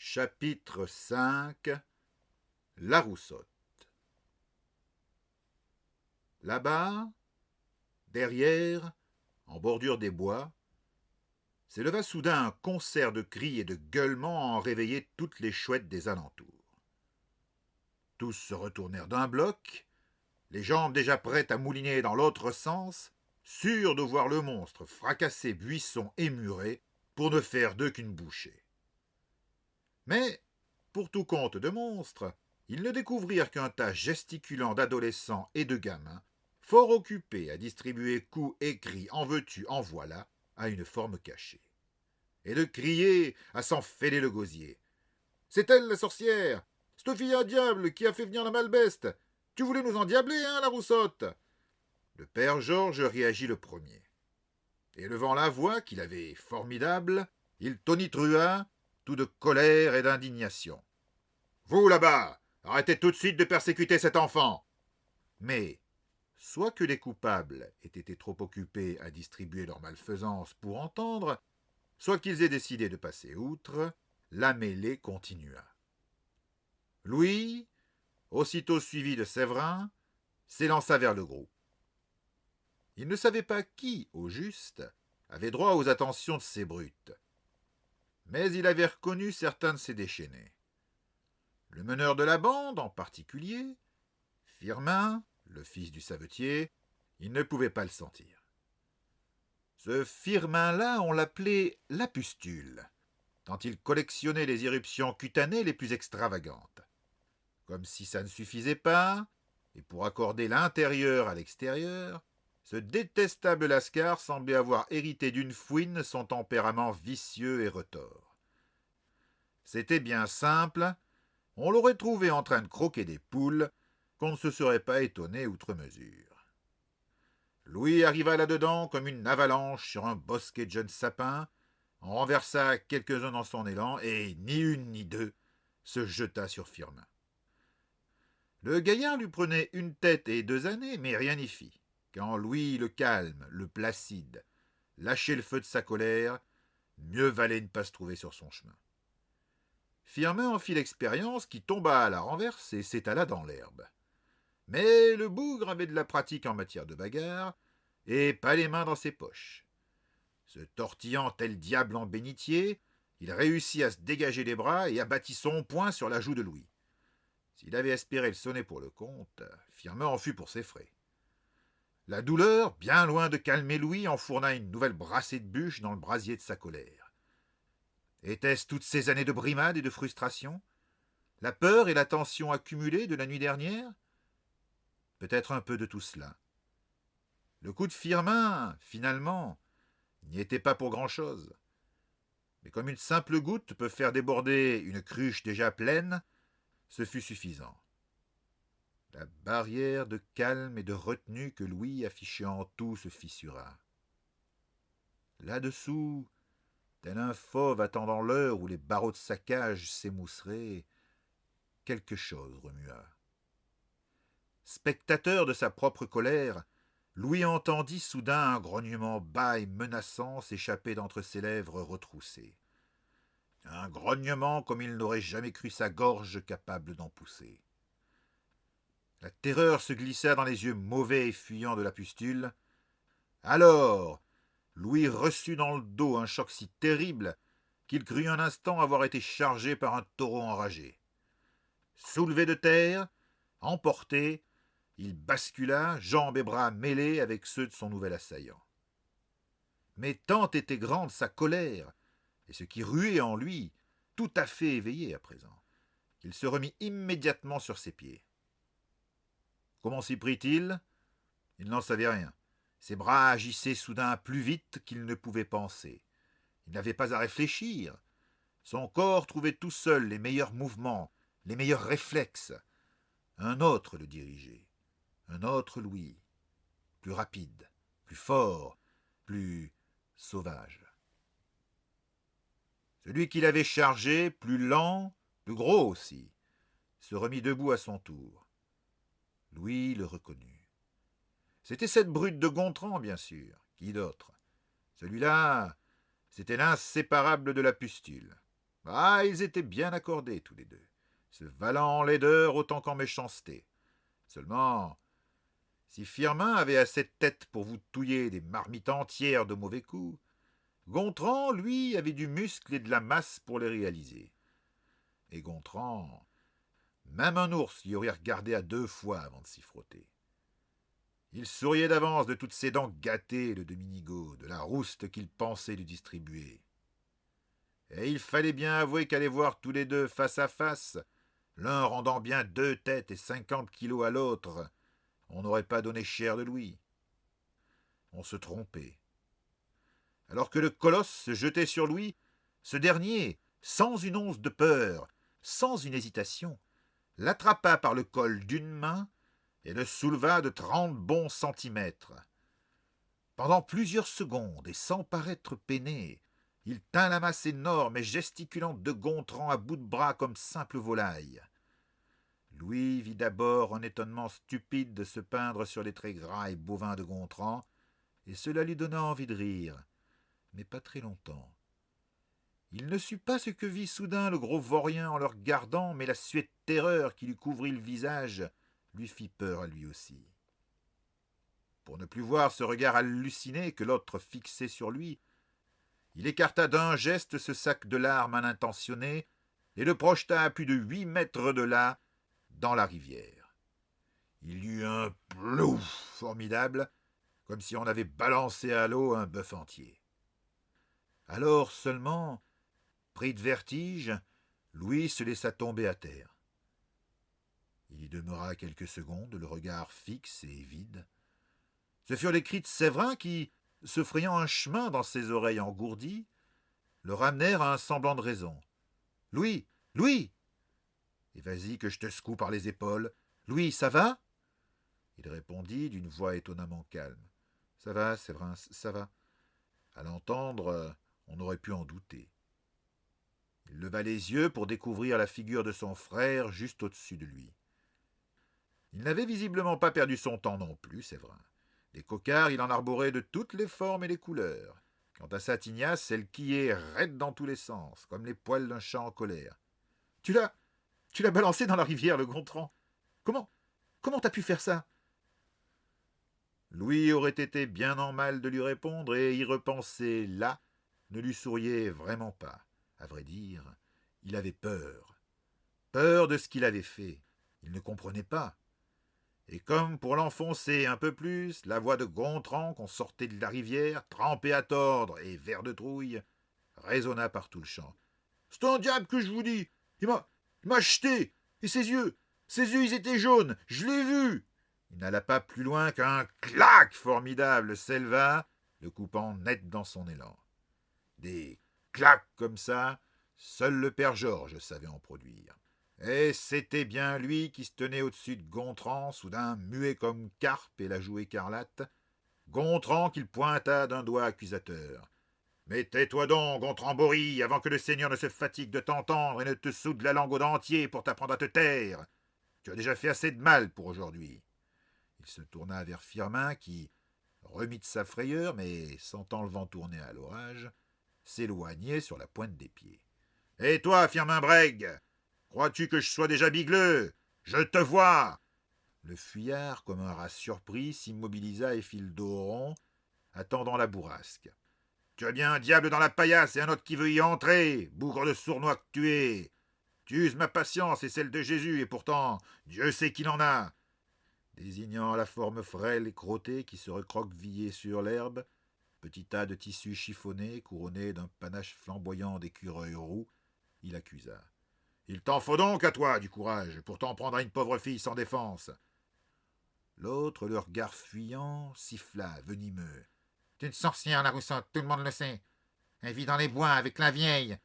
Chapitre 5. La Roussotte. Là-bas, derrière, en bordure des bois, s'éleva soudain un concert de cris et de gueulements à en réveiller toutes les chouettes des alentours. Tous se retournèrent d'un bloc, les jambes déjà prêtes à mouliner dans l'autre sens, sûrs de voir le monstre fracasser buissons et murets pour ne faire d'eux qu'une bouchée. Mais, pour tout compte de monstre, ils ne découvrirent qu'un tas gesticulant d'adolescents et de gamins, fort occupés à distribuer coups et cris en veux-tu, en voilà, à une forme cachée. Et de crier à s'en fêler le gosier. C'est elle, la sorcière! C'te fille à diable qui a fait venir la malbeste! Tu voulais nous endiabler, hein, la roussotte! Le père Georges réagit le premier. Élevant la voix qu'il avait formidable, il tonitruha, tout de colère et d'indignation. Vous, là-bas, arrêtez tout de suite de persécuter cet enfant! Mais, soit que les coupables aient été trop occupés à distribuer leur malfaisance pour entendre, soit qu'ils aient décidé de passer outre, la mêlée continua. Louis, aussitôt suivi de Séverin, s'élança vers le groupe. Il ne savait pas qui, au juste, avait droit aux attentions de ces brutes. Mais il avait reconnu certains de ces déchaînés. Le meneur de la bande, en particulier, Firmin, le fils du savetier, il ne pouvait pas le sentir. Ce Firmin-là, on l'appelait la pustule, tant il collectionnait les éruptions cutanées les plus extravagantes. Comme si ça ne suffisait pas, et pour accorder l'intérieur à l'extérieur, ce détestable lascar semblait avoir hérité d'une fouine son tempérament vicieux et retors. C'était bien simple, on l'aurait trouvé en train de croquer des poules, qu'on ne se serait pas étonné outre mesure. Louis arriva là-dedans comme une avalanche sur un bosquet de jeunes sapins, en renversa quelques-uns dans son élan, et, ni une ni deux, se jeta sur Firmin. Le gaillard lui prenait une tête et 2 années, mais rien n'y fit, quand Louis le calme, le placide, lâchait le feu de sa colère, mieux valait ne pas se trouver sur son chemin. Firmin en fit l'expérience, qui tomba à la renverse et s'étala dans l'herbe. Mais le bougre avait de la pratique en matière de bagarre, et pas les mains dans ses poches. Se tortillant tel diable en bénitier, il réussit à se dégager les bras et abattit son poing sur la joue de Louis. S'il avait espéré le sonner pour le compte, Firmin en fut pour ses frais. La douleur, bien loin de calmer Louis, enfourna une nouvelle brassée de bûche dans le brasier de sa colère. Était-ce toutes ces années de brimade et de frustration? La peur et la tension accumulée de la nuit dernière? Peut-être un peu de tout cela. Le coup de Firmin, finalement, n'y était pas pour grand-chose. Mais comme une simple goutte peut faire déborder une cruche déjà pleine, ce fut suffisant. La barrière de calme et de retenue que Louis affichait en tout se fissura. Là-dessous, tel un fauve attendant l'heure où les barreaux de sa cage s'émousseraient, quelque chose remua. Spectateur de sa propre colère, Louis entendit soudain un grognement bas et menaçant s'échapper d'entre ses lèvres retroussées. Un grognement comme il n'aurait jamais cru sa gorge capable d'en pousser. La terreur se glissa dans les yeux mauvais et fuyants de la pustule. Alors, Louis reçut dans le dos un choc si terrible qu'il crut un instant avoir été chargé par un taureau enragé. Soulevé de terre, emporté, il bascula, jambes et bras mêlés avec ceux de son nouvel assaillant. Mais tant était grande sa colère, et ce qui ruait en lui, tout à fait éveillé à présent, qu'il se remit immédiatement sur ses pieds. Comment s'y prit-il? Il n'en savait rien. Ses bras agissaient soudain plus vite qu'il ne pouvait penser. Il n'avait pas à réfléchir. Son corps trouvait tout seul les meilleurs mouvements, les meilleurs réflexes. Un autre le dirigeait. Un autre Louis. Plus rapide, plus fort, plus sauvage. Celui qui l'avait chargé, plus lent, plus gros aussi, se remit debout à son tour. Louis le reconnut. C'était cette brute de Gontran, bien sûr. Qui d'autre? Celui-là, c'était l'inséparable de la pustule. Ah, ils étaient bien accordés tous les deux, se valant en laideur autant qu'en méchanceté. Seulement, si Firmin avait assez de tête pour vous touiller des marmites entières de mauvais coups, Gontran, lui, avait du muscle et de la masse pour les réaliser. Et Gontran, même un ours y aurait regardé à 2 fois avant de s'y frotter. Il souriait d'avance de toutes ses dents gâtées de demi-nigaud, de la rouste qu'il pensait lui distribuer. Et il fallait bien avouer qu'aller voir tous les deux face à face, l'un rendant bien 2 têtes et 50 kilos à l'autre, on n'aurait pas donné cher de lui. On se trompait. Alors que le colosse se jetait sur lui, ce dernier, sans une once de peur, sans une hésitation, l'attrapa par le col d'une main et le souleva de 30 bons centimètres. Pendant plusieurs secondes, et sans paraître peiné, il tint la masse énorme et gesticulante de Gontran à bout de bras comme simple volaille. Louis vit d'abord un étonnement stupide de se peindre sur les traits gras et bovins de Gontran, et cela lui donna envie de rire, mais pas très longtemps. Il ne sut pas ce que vit soudain le gros vaurien en le regardant, mais la suée de terreur qui lui couvrit le visage lui fit peur à lui aussi. Pour ne plus voir ce regard halluciné que l'autre fixait sur lui, il écarta d'un geste ce sac de larmes mal intentionné et le projeta à plus de 8 mètres de là, dans la rivière. Il y eut un plouf formidable, comme si on avait balancé à l'eau un bœuf entier. Alors seulement, pris de vertige, Louis se laissa tomber à terre. Il y demeura quelques secondes, le regard fixe et vide. Ce furent les cris de Séverin qui, se frayant un chemin dans ses oreilles engourdies, le ramenèrent à un semblant de raison. « Louis, Louis !»« Et vas-y que je te secoue par les épaules. Louis, ça va ?» Il répondit d'une voix étonnamment calme. « Ça va, Séverin, ça va. » À l'entendre, on aurait pu en douter. Il leva les yeux pour découvrir la figure de son frère juste au-dessus de lui. Il n'avait visiblement pas perdu son temps non plus, Séverin. Des cocards, il en arborait de toutes les formes et les couleurs. Quant à sa tignasse, elle quillait raide dans tous les sens, comme les poils d'un chat en colère. « Tu l'as balancé dans la rivière, le Gontran. Comment t'as pu faire ça ?» Louis aurait été bien en mal de lui répondre, et y repenser là ne lui souriait vraiment pas. À vrai dire, il avait peur. Peur de ce qu'il avait fait. Il ne comprenait pas. Et comme pour l'enfoncer un peu plus, la voix de Gontran, qu'on sortait de la rivière, trempé à tordre et vert de trouille, résonna par tout le champ. « C'est un diable que je vous dis. Il m'a jeté. Et ses yeux, ils étaient jaunes. Je l'ai vu. » Il n'alla pas plus loin qu'un clac formidable s'éleva, le coupant net dans son élan. Des clacs comme ça, seul le père Georges savait en produire. Et c'était bien lui qui se tenait au-dessus de Gontran, soudain muet comme carpe et la joue écarlate. Gontran qu'il pointa d'un doigt accusateur. « Mais tais-toi donc, Gontran Bory, avant que le Seigneur ne se fatigue de t'entendre et ne te soude la langue au dentier pour t'apprendre à te taire. Tu as déjà fait assez de mal pour aujourd'hui. » Il se tourna vers Firmin qui, remis de sa frayeur, mais sentant le vent tourner à l'orage, s'éloignait sur la pointe des pieds. « Et toi, Firmin Brègue, crois-tu que je sois déjà bigleux? Je te vois !» Le fuyard, comme un rat surpris, s'immobilisa et fit le dos rond, attendant la bourrasque. « Tu as bien un diable dans la paillasse et un autre qui veut y entrer, bougre de sournois que tu es. Tu uses ma patience et celle de Jésus, et pourtant, Dieu sait qu'il en a. » Désignant la forme frêle et crottée qui se recroquevillait sur l'herbe, petit tas de tissu chiffonné couronné d'un panache flamboyant d'écureuils roux, il accusa. « Il t'en faut donc à toi du courage pour t'en prendre à une pauvre fille sans défense. » L'autre, le regard fuyant, siffla, venimeux. « C'est une sorcière, la Roussotte, tout le monde le sait. Elle vit dans les bois avec la vieille.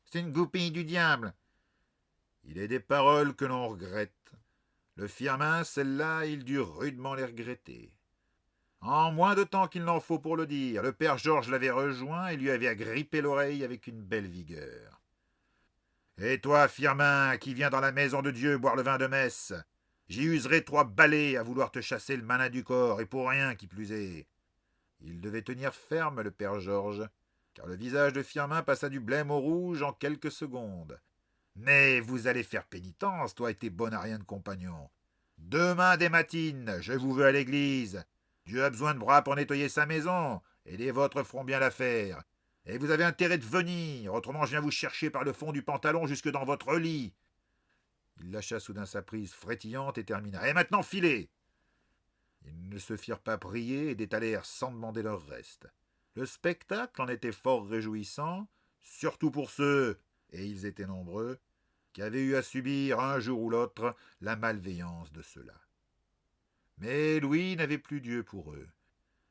C'est une goupille du diable. » Il est des paroles que l'on regrette. Le Firmin, celles-là, il dut rudement les regretter. En moins de temps qu'il n'en faut pour le dire, le père Georges l'avait rejoint et lui avait agrippé l'oreille avec une belle vigueur. « Et toi, Firmin, qui viens dans la maison de Dieu boire le vin de messe, j'y userai 3 balais à vouloir te chasser le malin du corps, et pour rien qui plus est. » Il devait tenir ferme, le père Georges. car le visage de Firmin passa du blême au rouge en quelques secondes. « Mais vous allez faire pénitence, toi et tes bonariens de compagnons. Demain des matines, je vous veux à l'église. Dieu a besoin de bras pour nettoyer sa maison, et les vôtres feront bien l'affaire. Et vous avez intérêt de venir, autrement je viens vous chercher par le fond du pantalon jusque dans votre lit. » Il lâcha soudain sa prise frétillante et termina. « Et maintenant, filez !» Ils ne se firent pas prier et détalèrent sans demander leur reste. Le spectacle en était fort réjouissant, surtout pour ceux, et ils étaient nombreux, qui avaient eu à subir un jour ou l'autre la malveillance de ceux-là. Mais Louis n'avait plus Dieu pour eux.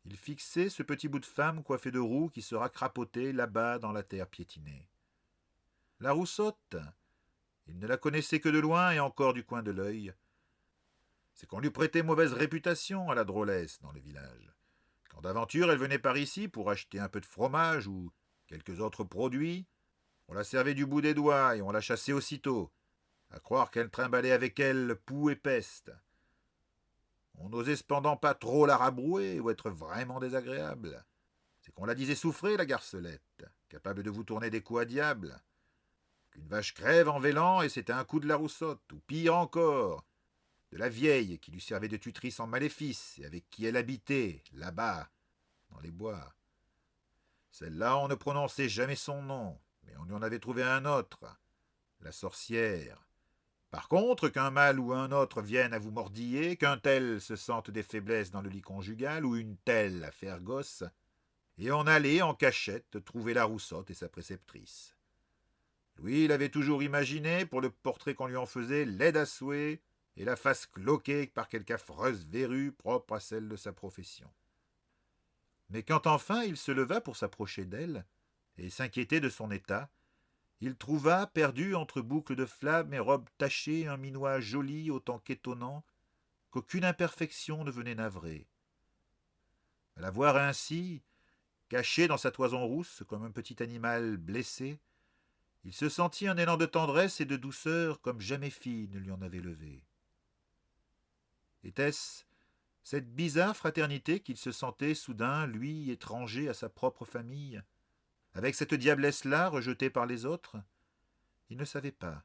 Il fixait ce petit bout de femme coiffé de roux qui sera crapoté là-bas dans la terre piétinée. La Roussotte, il ne la connaissait que de loin et encore du coin de l'œil. C'est qu'on lui prêtait mauvaise réputation à la drôlesse dans le village. Quand d'aventure elle venait par ici pour acheter un peu de fromage ou quelques autres produits, on la servait du bout des doigts et on la chassait aussitôt, à croire qu'elle trimballait avec elle poux et peste. On n'osait cependant pas trop la rabrouer ou être vraiment désagréable. C'est qu'on la disait souffrer, la garcelette, capable de vous tourner des coups à diable. Qu'une vache crève en vélant et c'était un coup de la Roussotte, ou pire encore, de la vieille qui lui servait de tutrice en maléfice et avec qui elle habitait, là-bas, dans les bois. Celle-là, on ne prononçait jamais son nom, mais on lui en avait trouvé un autre, la sorcière. Par contre, qu'un mâle ou un autre vienne à vous mordiller, qu'un tel se sente des faiblesses dans le lit conjugal, ou une telle à faire gosse, et on allait en cachette trouver la Roussotte et sa préceptrice. Louis l'avait toujours imaginé, pour le portrait qu'on lui en faisait, laide à souhait, et la face cloquée par quelque affreuse verrue propre à celle de sa profession. Mais quand enfin il se leva pour s'approcher d'elle, et s'inquiéter de son état, il trouva, perdu entre boucles de flammes et robes tachées, un minois joli autant qu'étonnant, qu'aucune imperfection ne venait navrer. À la voir ainsi, caché dans sa toison rousse comme un petit animal blessé, il se sentit un élan de tendresse et de douceur comme jamais fille ne lui en avait levé. Était-ce cette bizarre fraternité qu'il se sentait soudain, lui, étranger à sa propre famille, avec cette diablesse-là rejetée par les autres? Il ne savait pas,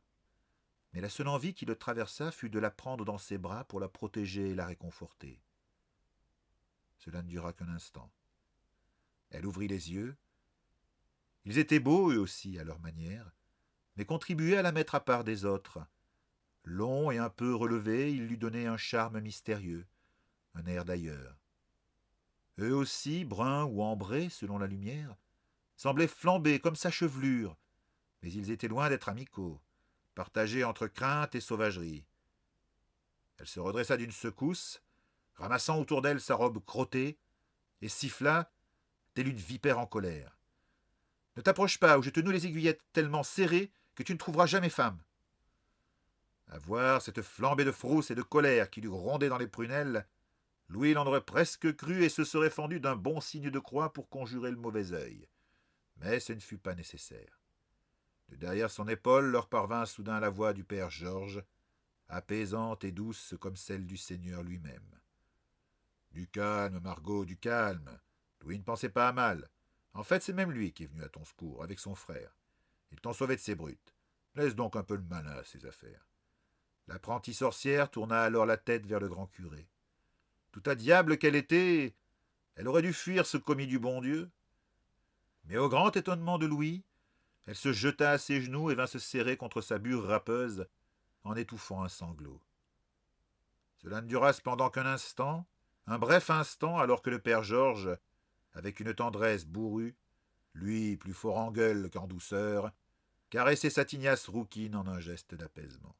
mais la seule envie qui le traversa fut de la prendre dans ses bras pour la protéger et la réconforter. Cela ne dura qu'un instant. Elle ouvrit les yeux. Ils étaient beaux, eux aussi, à leur manière, mais contribuaient à la mettre à part des autres. Long et un peu relevé, ils lui donnaient un charme mystérieux, un air d'ailleurs. Eux aussi, bruns ou ambrés selon la lumière, semblaient flamber comme sa chevelure, mais ils étaient loin d'être amicaux, partagés entre crainte et sauvagerie. Elle se redressa d'une secousse, ramassant autour d'elle sa robe crottée, et siffla, telle une vipère en colère. « Ne t'approche pas, ou je te noue les aiguillettes tellement serrées que tu ne trouveras jamais femme. » À voir cette flambée de frousse et de colère qui lui grondait dans les prunelles, Louis l'en aurait presque cru et se serait fendu d'un bon signe de croix pour conjurer le mauvais œil. Mais ce ne fut pas nécessaire. De derrière son épaule leur parvint soudain la voix du père Georges, apaisante et douce comme celle du Seigneur lui-même. « Du calme, Margot, du calme. Louis ne pensait pas à mal. En fait, c'est même lui qui est venu à ton secours, avec son frère. Il t'en sauvait de ces brutes. Laisse donc un peu le malin à ses affaires. » L'apprentie sorcière tourna alors la tête vers le grand curé. Tout à diable qu'elle était, elle aurait dû fuir ce commis du bon Dieu. Mais au grand étonnement de Louis, elle se jeta à ses genoux et vint se serrer contre sa bure râpeuse, en étouffant un sanglot. Cela ne dura cependant qu'un instant, un bref instant, alors que le père Georges, avec une tendresse bourrue, lui plus fort en gueule qu'en douceur, caressait sa tignasse rouquine en un geste d'apaisement.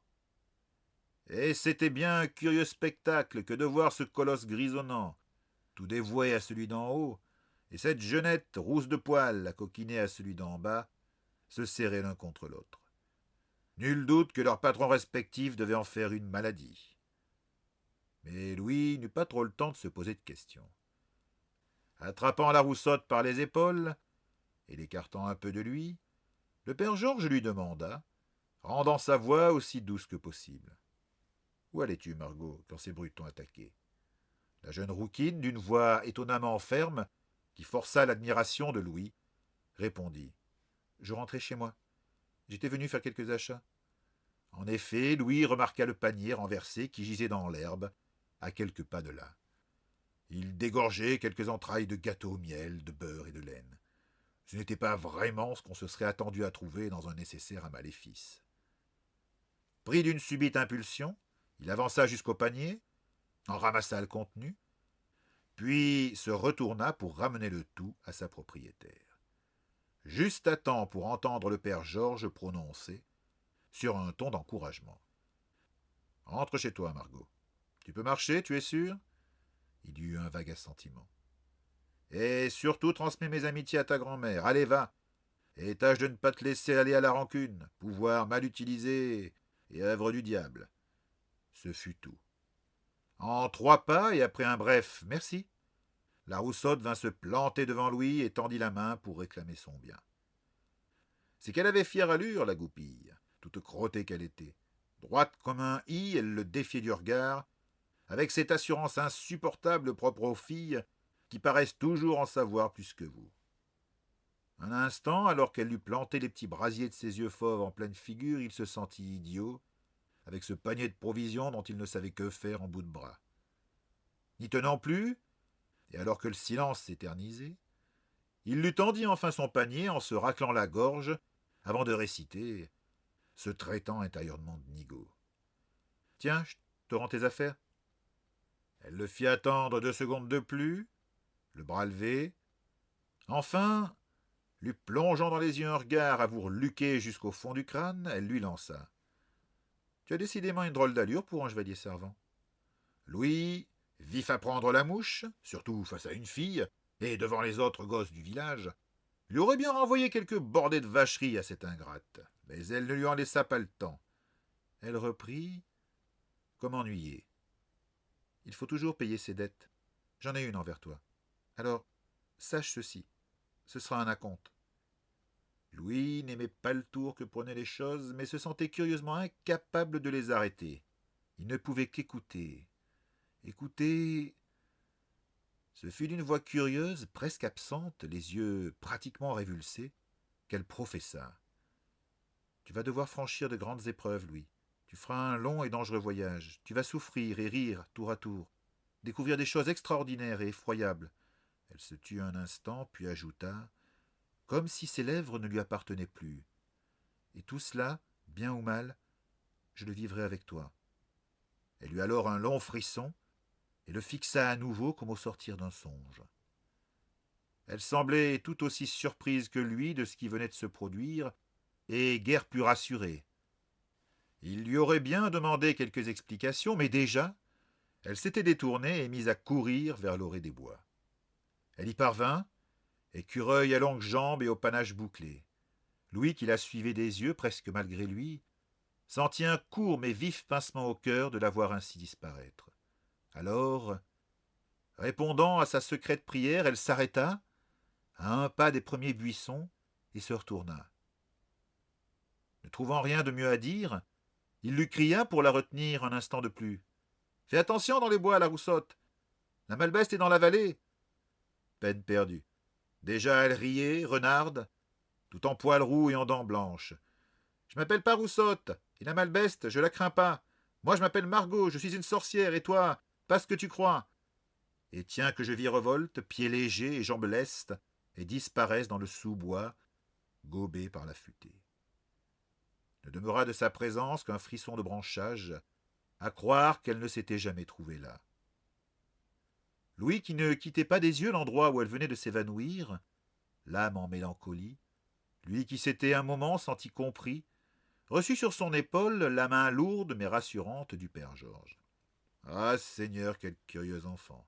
Et c'était bien un curieux spectacle que de voir ce colosse grisonnant, tout dévoué à celui d'en haut, et cette jeunette rousse de poil à coquiner à celui d'en bas, se serrer l'un contre l'autre. Nul doute que leurs patrons respectifs devaient en faire une maladie. Mais Louis n'eut pas trop le temps de se poser de questions. Attrapant la Roussotte par les épaules, et l'écartant un peu de lui, le père Georges lui demanda, rendant sa voix aussi douce que possible. « Où allais-tu, Margot, quand ces brutes t'ont attaqué ?» La jeune rouquine, d'une voix étonnamment ferme, qui força l'admiration de Louis, répondit. Je rentrais chez moi. J'étais venu faire quelques achats. En effet, Louis remarqua le panier renversé qui gisait dans l'herbe, à quelques pas de là. Il dégorgeait quelques entrailles de gâteau au miel, de beurre et de laine. Ce n'était pas vraiment ce qu'on se serait attendu à trouver dans un nécessaire à maléfice. Pris d'une subite impulsion, il avança jusqu'au panier, en ramassa le contenu, puis se retourna pour ramener le tout à sa propriétaire. Juste à temps pour entendre le père Georges prononcer, sur un ton d'encouragement. « Entre chez toi, Margot. Tu peux marcher, tu es sûr ?» Il y eut un vague assentiment. « Et surtout transmets mes amitiés à ta grand-mère. Allez, va. Et tâche de ne pas te laisser aller à la rancune, pouvoir mal utilisé et œuvre du diable. » Ce fut tout. En 3 pas, et après un bref « merci », la Roussotte vint se planter devant Louis et tendit la main pour réclamer son bien. C'est qu'elle avait fière allure, la goupille, toute crottée qu'elle était. Droite comme un i, elle le défiait du regard, avec cette assurance insupportable propre aux filles qui paraissent toujours en savoir plus que vous. Un instant, alors qu'elle lui plantait les petits brasiers de ses yeux fauves en pleine figure, il se sentit idiot, avec ce panier de provisions dont il ne savait que faire en bout de bras. N'y tenant plus, et alors que le silence s'éternisait, il lui tendit enfin son panier en se raclant la gorge, avant de réciter, se traitant intérieurement de nigaud. « Tiens, je te rends tes affaires. » Elle le fit attendre 2 secondes de plus, le bras levé. Enfin, lui plongeant dans les yeux un regard à vous reluquer jusqu'au fond du crâne, elle lui lança. « Tu as décidément une drôle d'allure pour un chevalier servant. » Louis, vif à prendre la mouche, surtout face à une fille, et devant les autres gosses du village, lui aurait bien renvoyé quelques bordées de vacherie à cette ingrate, mais elle ne lui en laissa pas le temps. Elle reprit, comme ennuyée. « Il faut toujours payer ses dettes. J'en ai une envers toi. Alors, sache ceci, ce sera un acompte. » Louis n'aimait pas le tour que prenaient les choses, mais se sentait curieusement incapable de les arrêter. Il ne pouvait qu'écouter. Écouter. Ce fut d'une voix curieuse, presque absente, les yeux pratiquement révulsés, qu'elle professa. « Tu vas devoir franchir de grandes épreuves, Louis. Tu feras un long et dangereux voyage. Tu vas souffrir et rire tour à tour, découvrir des choses extraordinaires et effroyables. » Elle se tut un instant, puis ajouta, comme si ses lèvres ne lui appartenaient plus. « Et tout cela, bien ou mal, je le vivrai avec toi. » Elle eut alors un long frisson et le fixa à nouveau comme au sortir d'un songe. Elle semblait tout aussi surprise que lui de ce qui venait de se produire, et guère plus rassurée. Il lui aurait bien demandé quelques explications, mais déjà, elle s'était détournée et mise à courir vers l'orée des bois. Elle y parvint, écureuil à longues jambes et au panache bouclé. Louis, qui la suivait des yeux, presque malgré lui, sentit un court mais vif pincement au cœur de la voir ainsi disparaître. Alors, répondant à sa secrète prière, elle s'arrêta, à un pas des premiers buissons, et se retourna. Ne trouvant rien de mieux à dire, il lui cria pour la retenir un instant de plus. « Fais attention dans les bois, la Roussotte. La Malbeste est dans la vallée. » Peine perdue. Déjà elle riait, renarde, tout en poils roux et en dents blanches. « Je m'appelle pas Roussotte, et la Malbeste, je la crains pas. Moi je m'appelle Margot, je suis une sorcière, et toi, pas ce que tu crois. » Et tiens que je virevolte, pieds légers et jambes lestes, et disparaissent dans le sous-bois, gobé par la futaie. Ne demeura de sa présence qu'un frisson de branchage, à croire qu'elle ne s'était jamais trouvée là. Louis, qui ne quittait pas des yeux l'endroit où elle venait de s'évanouir, l'âme en mélancolie, lui qui s'était un moment senti compris, reçut sur son épaule la main lourde mais rassurante du père Georges. Ah, Seigneur, quel curieux enfant!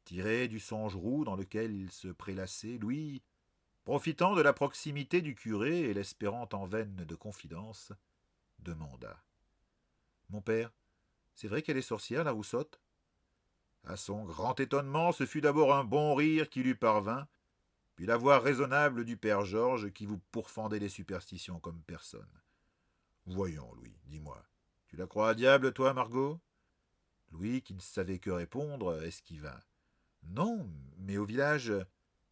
Tiré du songe roux dans lequel il se prélassait, Louis, profitant de la proximité du curé et l'espérant en veine de confidence, demanda. « Mon père, c'est vrai qu'elle est sorcière, la Roussotte ?» À son grand étonnement, ce fut d'abord un bon rire qui lui parvint, puis la voix raisonnable du père Georges qui vous pourfendait les superstitions comme personne. « Voyons, Louis, dis-moi, tu la crois à diable, toi, Margot ?» Louis, qui ne savait que répondre, esquiva. « Non, mais au village,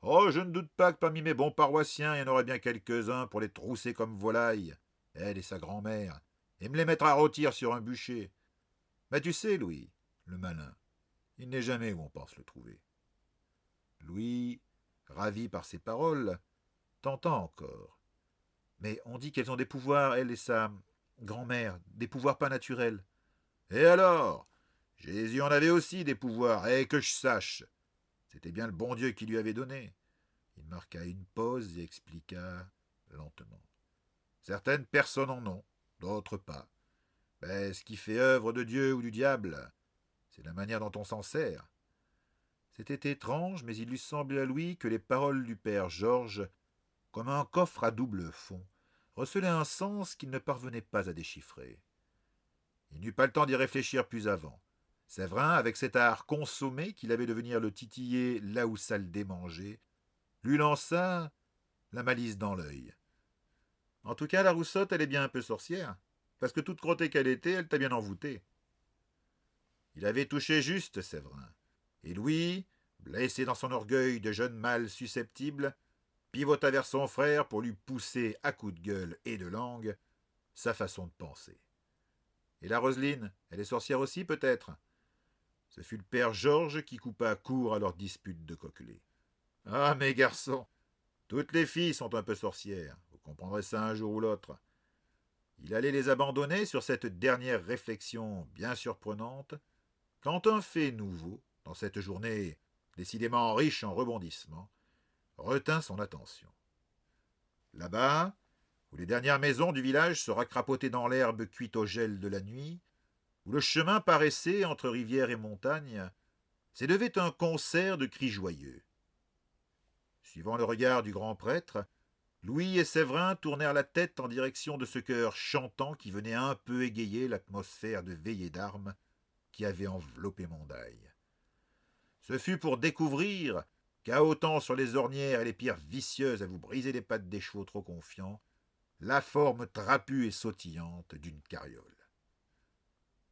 Oh, je ne doute pas que parmi mes bons paroissiens, il y en aurait bien quelques-uns pour les trousser comme volailles, elle et sa grand-mère, et me les mettre à rôtir sur un bûcher. Mais tu sais, Louis, le malin, il n'est jamais où on pense le trouver. Louis, ravi par ces paroles, tenta encore. Mais on dit qu'elles ont des pouvoirs, elle et sa grand-mère, des pouvoirs pas naturels. Et alors? Jésus en avait aussi des pouvoirs, et que je sache. C'était bien le bon Dieu qui lui avait donné. Il marqua une pause et expliqua lentement. Certaines personnes en ont, d'autres pas. Mais ce qui fait œuvre de Dieu ou du diable, c'est la manière dont on s'en sert. C'était étrange, mais il lui semblait à Louis que les paroles du père Georges, comme un coffre à double fond, recelaient un sens qu'il ne parvenait pas à déchiffrer. Il n'eut pas le temps d'y réfléchir plus avant. Séverin, avec cet art consommé qu'il avait de venir le titiller là où ça le démangeait, lui lança la malice dans l'œil. En tout cas, la roussotte, elle est bien un peu sorcière, parce que toute crottée qu'elle était, elle t'a bien envoûtée. Il avait touché juste, Séverin. Et Louis, blessé dans son orgueil de jeune mâle susceptible, pivota vers son frère pour lui pousser à coups de gueule et de langue sa façon de penser. Et la Roseline, elle est sorcière aussi, peut-être? Ce fut le père Georges qui coupa court à leur dispute de coquelet. Ah, mes garçons, toutes les filles sont un peu sorcières, vous comprendrez ça un jour ou l'autre. Il allait les abandonner sur cette dernière réflexion bien surprenante, quand un fait nouveau, dans cette journée décidément riche en rebondissements, retint son attention. Là-bas, où les dernières maisons du village se racrapotaient dans l'herbe cuite au gel de la nuit, où le chemin paraissait entre rivière et montagne, s'élevait un concert de cris joyeux. Suivant le regard du grand prêtre, Louis et Séverin tournèrent la tête en direction de ce chœur chantant qui venait un peu égayer l'atmosphère de veillée d'armes qui avait enveloppé Mondaille. Ce fut pour découvrir, cahotant sur les ornières et les pierres vicieuses à vous briser les pattes des chevaux trop confiants, la forme trapue et sautillante d'une carriole.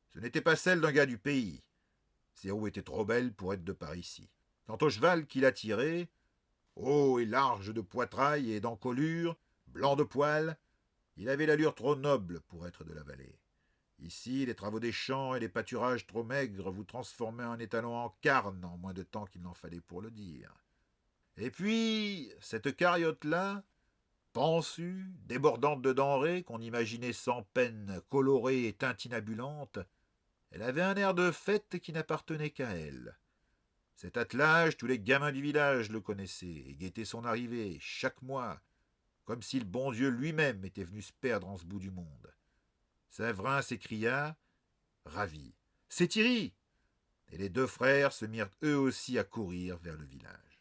Ce n'était pas celle d'un gars du pays. Ses roues étaient trop belles pour être de par ici. Quant au cheval qui l'attirait, haut et large de poitrail et d'encolure, blanc de poil, il avait l'allure trop noble pour être de la vallée. Ici, les travaux des champs et les pâturages trop maigres vous transformaient un étalon en carne en moins de temps qu'il n'en fallait pour le dire. Et puis, cette carriote-là, pansue, débordante de denrées qu'on imaginait sans peine colorée et tintinabulante, elle avait un air de fête qui n'appartenait qu'à elle. Cet attelage, tous les gamins du village le connaissaient et guettaient son arrivée chaque mois, comme si le bon Dieu lui-même était venu se perdre en ce bout du monde. Séverin s'écria, ravi. « C'est Thierry !» Et les deux frères se mirent eux aussi à courir vers le village.